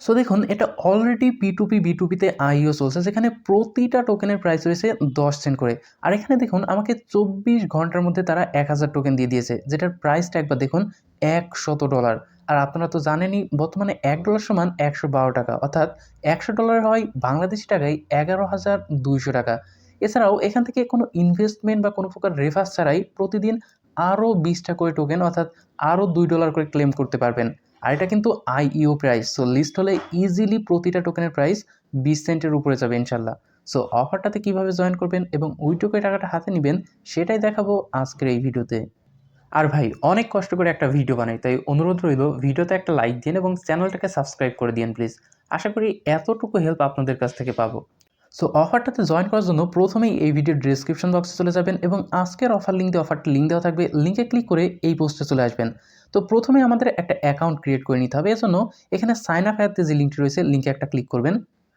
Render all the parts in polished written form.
So দেখুন এটা already P2P আইও চলছে, যেখানে প্রতিটা টোকেনের প্রাইস রয়েছে 10 সেন্ট করে। আর এখানে দেখুন আমাকে 24 ঘন্টার মধ্যে তারা 1000 টোকেন দিয়ে দিয়েছে, যেটার প্রাইসটা একবার দেখুন $100। আর আপনারা তো জানেনই বর্তমানে $1 সমান 112 টাকা, অর্থাৎ $100 হয় বাংলাদেশি টাকায় 11,200 টাকা। এছাড়াও এখান থেকে কোনো ইনভেস্টমেন্ট বা কোনো প্রকার রেফার ছাড়াই প্রতিদিন আরও 20টা করে টোকেন, অর্থাৎ আরও $2 করে ক্লেম করতে পারবেন। আর এটা কিন্তু আইইও প্রাইস, সো লিস্ট হলে ইজিলি প্রতিটা টোকেনের প্রাইস 20 সেন্টের উপরে যাবে ইনশাল্লাহ। সো অফারটাতে কিভাবে জয়েন করবেন এবং ওই টোকেন টাকাটা হাতে নেবেন সেটাই দেখাবো আজকের এই ভিডিওতে। আর ভাই অনেক কষ্ট করে একটা ভিডিও বানাই, তাই অনুরোধ রইল ভিডিওতে একটা লাইক দিন এবং চ্যানেলটাকে সাবস্ক্রাইব করে দিন প্লিজ। আশা করি এতটুকু হেল্প আপনাদের কাছ থেকে পাবো। সো অফারটাতে জয়েন করার জন্য প্রথমেই এই ভিডিওর ডিসক্রিপশন বক্সে চলে যাবেন এবং আজকের অফার লিঙ্ক দিয়ে অফারটি লিঙ্ক দেওয়া থাকবে, লিঙ্কে ক্লিক করে এই পোস্টে চলে আসবেন। তো প্রথমে আমাদের একটা অ্যাকাউন্ট ক্রিয়েট করে নিতে হবে। এজন্য এখানে সাইন আপ অ্যাপতে যে লিঙ্কটি রয়েছে লিঙ্কে একটা ক্লিক করবেন।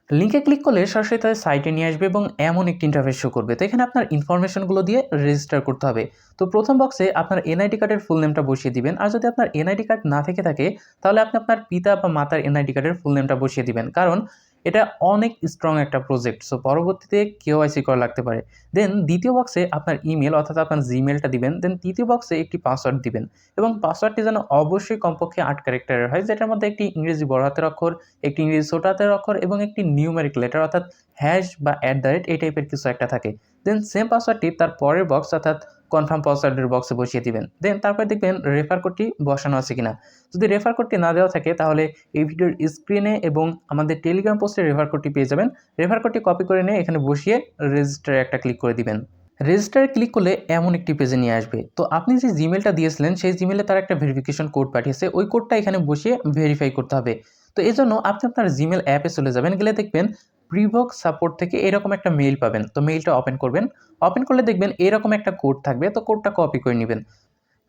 লিঙ্কে ক্লিক করলে সরাসরি তাদের সাইটে নিয়ে আসবে এবং এমন একটি ইন্টারফেস শো করবে। তো এখানে আপনার ইনফরমেশনগুলো দিয়ে রেজিস্টার করতে হবে। তো প্রথম বক্সে আপনার এনআইডি কার্ডের ফুল নেমটা বসিয়ে দিবেন, আর যদি আপনার এনআইডি কার্ড না থেকে থাকে তাহলে আপনি আপনার পিতা বা মাতার এনআইডি কার্ডের ফুল নেমটা বসিয়ে দিবেন, কারণ এটা অনেক স্ট্রং একটা প্রজেক্ট, সো পরবর্তীতে কেওয়াইসি করা লাগতে পারে। দেন দ্বিতীয় বক্সে আপনার ইমেল অর্থাৎ আপনার জিমেলটা দিবেন। দেন তৃতীয় বক্সে একটি পাসওয়ার্ড দিবেন এবং পাসওয়ার্ডটি যেন অবশ্যই কমপক্ষে 8 ক্যারেক্টারের হয়, যেটার মধ্যে একটি ইংরেজি বড় হাতের অক্ষর, একটি ইংরেজি ছোট হাতের অক্ষর এবং একটি নিউমেরিক লেটার অর্থাৎ হ্যাশ বা @ এই টাইপের কিছু একটা থাকে। দেন সেম পাসওয়ার্ডটি তার পরের বক্স অর্থাৎ কনফার্ম পাসওয়ার্ডের বক্সে বসিয়ে দিবেন। দেন তারপরে দেখবেন রেফার কোডটি বসানো আছে কিনা। যদি রেফার কোডটি না দেওয়া থাকে তাহলে এই ভিডিওর স্ক্রিনে এবং আমাদের টেলিগ্রাম পোস্টে রেফার কোডটি পেয়ে যাবেন। রেফার কোডটি কপি করে নিয়ে এখানে বসিয়ে রেজিস্টারে একটা ক্লিক করে দিবেন। রেজিস্টারে ক্লিক করলে এমন একটি পেজে নিয়ে আসবে। তো আপনি যে জিমেলটা দিয়েছিলেন সেই জিমেলে তারা একটা ভেরিফিকেশন কোড পাঠিয়েছে, ওই কোডটা এখানে বসিয়ে ভেরিফাই করতে হবে। তো এজন্য আপনি আপনার জিমেল অ্যাপে চলে যাবেন, গেলে দেখবেন প্রিভক সাপোর্ট থেকে এরকম একটা মেইল পাবেন। তো মেইলটা ওপেন করবেন, ওপেন করলে দেখবেন এরকম একটা কোড থাকবে, তো কোডটা কপি করে নেবেন।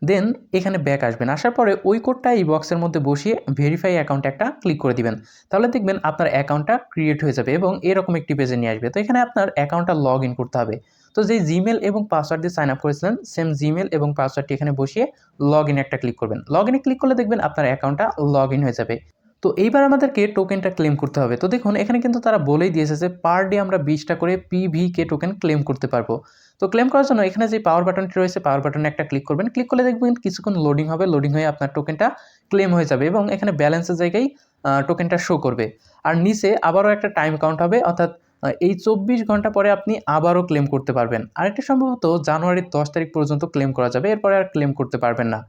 দেন এখানে ব্যাক আসবেন, আসার পরে ওই কোডটা এই বক্সের মধ্যে বসিয়ে ভেরিফাই অ্যাকাউন্টে একটা ক্লিক করে দিবেন। তাহলে দেখবেন আপনার অ্যাকাউন্টটা ক্রিয়েট হয়ে যাবে এবং এরকম একটি পেজে নিয়ে আসবে। তো এখানে আপনার অ্যাকাউন্টটা লগ ইন করতে হবে। তো যেই জিমেল এবং পাসওয়ার্ড দিয়ে সাইন আপ করেছিলেন সেম জিমেল এবং পাসওয়ার্ডটি এখানে বসিয়ে লগ ইনে একটা ক্লিক করবেন। লগ ইনে ক্লিক করলে দেখবেন আপনার অ্যাকাউন্টটা লগ ইন হয়ে যাবে। তো এইবার আমাদেরকে টোকেনটা ক্লেম করতে হবে। তো দেখুন এখানে কিন্তু তারা বলেই দিয়েছে যে পার ডে আমরা 20টা করে PVK টোকেন ক্লেম করতে পারবো। তো ক্লেম করার জন্য এখানে যে পাওয়ার বাটনটি রয়েছে পাওয়ার বাটনে একটা ক্লিক করবেন। ক্লিক করলে দেখবেন কিছুক্ষণ লোডিং হবে, লোডিং হয়ে আপনার টোকেনটা ক্লেম হয়ে যাবে এবং এখানে ব্যালেন্সের জায়গায় টোকেনটা শো করবে। আর নিচে আবারও একটা টাইম কাউন্ট হবে, অর্থাৎ এই 24 ঘন্টা পরে আপনি আবারও ক্লেম করতে পারবেন। আরেকটা সম্ভবত জানুয়ারির 10 তারিখ পর্যন্ত ক্লেম করা যাবে, এরপরে আর ক্লেম করতে পারবেন না।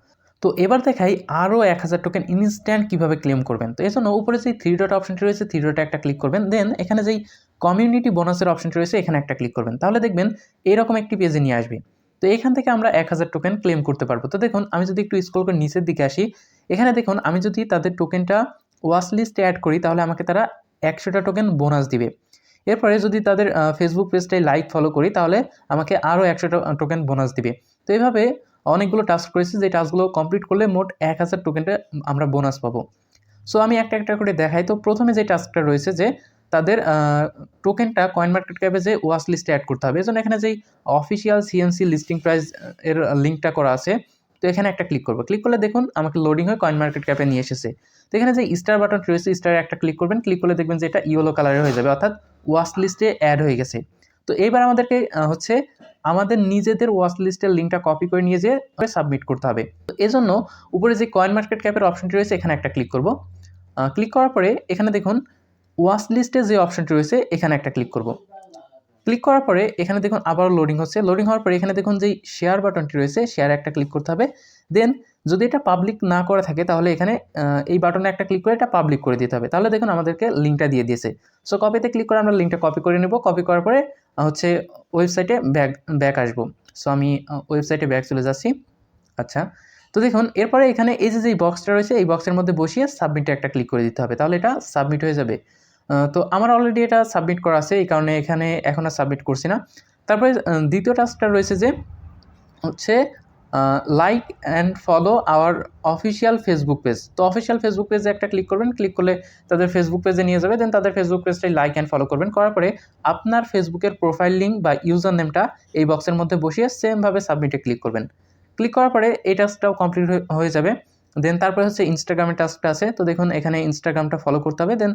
তো এবার দেখাই আরও 1000 টোকেন ইনস্ট্যান্ট কীভাবে ক্লেম করবেন। তো এজন্য উপরে যে 3 ডট অপশনটি রয়েছে 3 ডটে একটা ক্লিক করবেন। দেন এখানে যেই কমিউনিটি বোনাসের অপশনটি রয়েছে এখানে একটা ক্লিক করবেন। তাহলে দেখবেন এরকম একটি পেজে নিয়ে আসবে। তো এখান থেকে আমরা 1000 টোকেন ক্লেম করতে পারবো। তো দেখুন আমি যদি একটু স্ক্রল করে নিচের দিকে আসি, এখানে দেখুন আমি যদি তাদের টোকেনটা ওয়াচ লিস্টে অ্যাড করি তাহলে আমাকে তারা 100টা টোকেন বোনাস দিবে। এরপরে যদি তাদের ফেসবুক পেজটাই লাইক ফলো করি তাহলে আমাকে আরও 100টা টোকেন বোনাস দিবে। তো এইভাবে অনেকগুলো টাস্ক রয়েছে, যে টাস্কগুলো কমপ্লিট করলে মোট 1000 টোকেনটা আমরা বোনাস পাবো। সো আমি একটা একটা করে দেখাই। তো প্রথমে যে টাস্কটা রয়েছে যে তাদের টোকেনটা কয়েন মার্কেট ক্যাপে যে ওয়াচ লিস্টে অ্যাড করতে হবে। এজন্য এখানে যেই অফিসিয়াল CMC লিস্টিং প্রাইস এর লিঙ্কটা করা আছে, তো এখানে একটা ক্লিক করবো। ক্লিক করলে দেখুন আমাকে লোডিং হয়ে কয়েন মার্কেট ক্যাপে নিয়ে এসেছে। তো এখানে যে স্টার বাটন রয়েছে স্টারে একটা ক্লিক করবেন। ক্লিক করলে দেখবেন যে এটা ইয়েলো কালারের হয়ে যাবে, অর্থাৎ ওয়াচ লিস্টে অ্যাড হয়ে গেছে। তো এইবার আমাদেরকে হচ্ছে আমাদের নিজেদের ওয়াচ লিস্টের লিঙ্কটা কপি করে নিয়ে যেয়ে সাবমিট করতে হবে। তো এজন্য উপরে যে কয়েন মার্কেট ক্যাপের অপশনটি রয়েছে এখানে একটা ক্লিক করব। ক্লিক করার পরে এখানে দেখুন ওয়াচ লিস্টে যে অপশনটি রয়েছে এখানে একটা ক্লিক করব। ক্লিক করার পরে এখানে দেখুন আবারও লোডিং হচ্ছে। লোডিং হওয়ার পরে এখানে দেখুন যেই শেয়ার বাটনটি রয়েছে শেয়ারে একটা ক্লিক করতে হবে। দেন যদি এটা পাবলিক না করে থাকে তাহলে এখানে এই বাটনে একটা ক্লিক করে এটা পাবলিক করে দিতে হবে। তাহলে দেখুন আমাদেরকে লিঙ্কটা দিয়ে দিয়েছে। সো কপিতে ক্লিক করে আমরা লিঙ্কটা কপি করে নেব। কপি করার পরে হচ্ছে ওয়েবসাইটে ব্যাক আসবো। সো আমি ওয়েবসাইটে ব্যাক চলে যাচ্ছি। আচ্ছা, তো দেখুন এরপরে এখানে এই যে বক্সটা রয়েছে এই বক্সের মধ্যে বসিয়ে সাবমিটে একটা ক্লিক করে দিতে হবে, তাহলে এটা সাবমিট হয়ে যাবে। তো আমার অলরেডি এটা সাবমিট করা আছে, এই কারণে এখানে এখন আর সাবমিট করছি না। তারপরে দ্বিতীয় টাস্কটা রয়েছে যে হচ্ছে like and follow our official Facebook page. তো অফিসিয়াল ফেসবুক পেজে একটা ক্লিক করবেন। ক্লিক করলে তাদের ফেসবুক পেজে নিয়ে যাবে। দেন তাদের ফেসবুক পেজটাই লাইক অ্যান্ড ফলো করবেন। করার পরে আপনার ফেসবুকের প্রোফাইল লিঙ্ক বা ইউজার নেমটা এই বক্সের মধ্যে বসিয়ে সেমভাবে সাবমিটে ক্লিক করবেন। ক্লিক করার পরে এই টাস্কটাও কমপ্লিট হয়ে যাবে। দেন তারপরে হচ্ছে ইনস্টাগ্রামের টাস্কটা আছে। তো দেখুন এখানে ইনস্টাগ্রামটা ফলো করতে হবে। দেন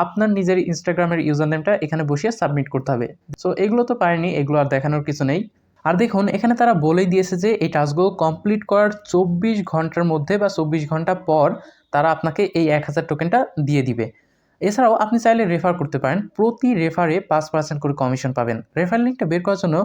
আপনার নিজের ইনস্টাগ্রামের ইউজার নেমটা এখানে বসিয়ে সাবমিট করতে হবে। সো এগুলো তো পারেনি, এগুলো আর দেখানোর কিছু নেই। আর দেখুন এখানে তারা বলেই দিয়েছে যে এই টাস্কগুলো কমপ্লিট করার 24 ঘন্টার মধ্যে বা 24 ঘন্টা পর তারা আপনাকে এই 1000 টোকেনটা দিয়ে দিবে। এছাড়াও আপনি চাইলে রেফার করতে পারেন, প্রতি রেফারে 5% করে কমিশন পাবেন। রেফার লিঙ্কটা বের করার জন্য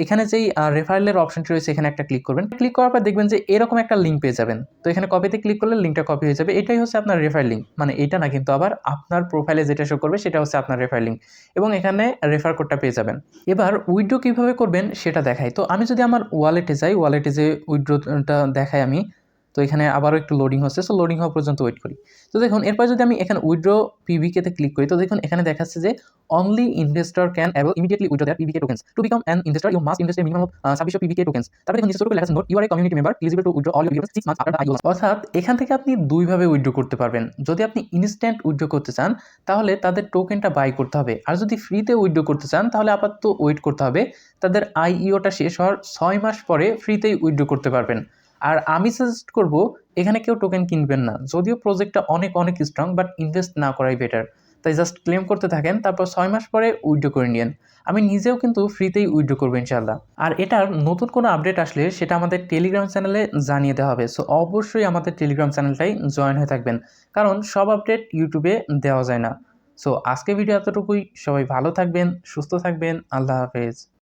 এখানে যেই রেফারেলের অপশনটি রয়েছে এখানে একটা ক্লিক করবেন। ক্লিক করার পর দেখবেন যে এরকম একটা লিঙ্ক পেয়ে যাবেন। তো এখানে কপিতে ক্লিক করলে লিঙ্কটা কপি হয়ে যাবে। এটাই হচ্ছে আপনার রেফার লিঙ্ক, মানে এটা না কিন্তু আবার আপনার প্রোফাইলে যেটা শো করবে সেটা হচ্ছে আপনার রেফার লিঙ্ক, এবং এখানে রেফার কোডটা পেয়ে যাবেন। এবার উইথড্র কীভাবে করবেন সেটা দেখাই। তো আমি যদি আমার ওয়ালেটে যাই, ওয়ালেটে যে উইথড্রটা দেখাই আমি, তো এখানে আবারও একটু লোডিং হচ্ছে, সো লোডিং হওয়া পর্যন্ত ওয়েট করি। তো দেখুন এরপর যদি আমি এখানে উইথড্র পিভিকেতে ক্লিক করি, তো দেখুন এখানে দেখাচ্ছে যে only investor can able immediately withdraw their PVK tokens. To become an investor you must invest a minimum of 2600 PVK tokens. তারপরে দেখুন নিচে ছোট করে লেখা আছে note you are a community member eligible to withdraw all your 6 months after the IO. অর্থাৎ এখান থেকে আপনি দুইভাবে উইথড্র করতে পারবেন। যদি আপনি ইনস্ট্যান্ট উইথড্র করতে চান তাহলে তাদের টোকেনটা বাই করতে হবে, আর যদি ফ্রিতে উইথড্র করতে চান তাহলে আপাতত ওয়েট করতে হবে। তাদের আইইওটা শেষ হওয়ার 6 মাস পরে ফ্রিতেই উইথড্র করতে পারবেন। আর আমি সাজেস্ট করব এখানে কেউ টোকেন কিনবেন না, যদিও প্রজেক্টটা অনেক অনেক স্ট্রং, বাট ইনভেস্ট না করাই বেটার। তাই জাস্ট ক্লেম করতে থাকেন, তারপর 6 মাস পরে উইথড্র করে নিন। আমি নিজেও কিন্তু ফ্রিতেই উইথড্র করবো ইনশাআল্লাহ। আর এটার নতুন কোনো আপডেট আসলে সেটা আমাদের টেলিগ্রাম চ্যানেলে জানিয়ে দেওয়া হবে। সো অবশ্যই আমাদের টেলিগ্রাম চ্যানেলটাই জয়েন হয়ে থাকবেন, কারণ সব আপডেট ইউটিউবে দেওয়া যায় না। সো আজকে ভিডিও এতটুকুই। সবাই ভালো থাকবেন, সুস্থ থাকবেন। আল্লাহ হাফেজ।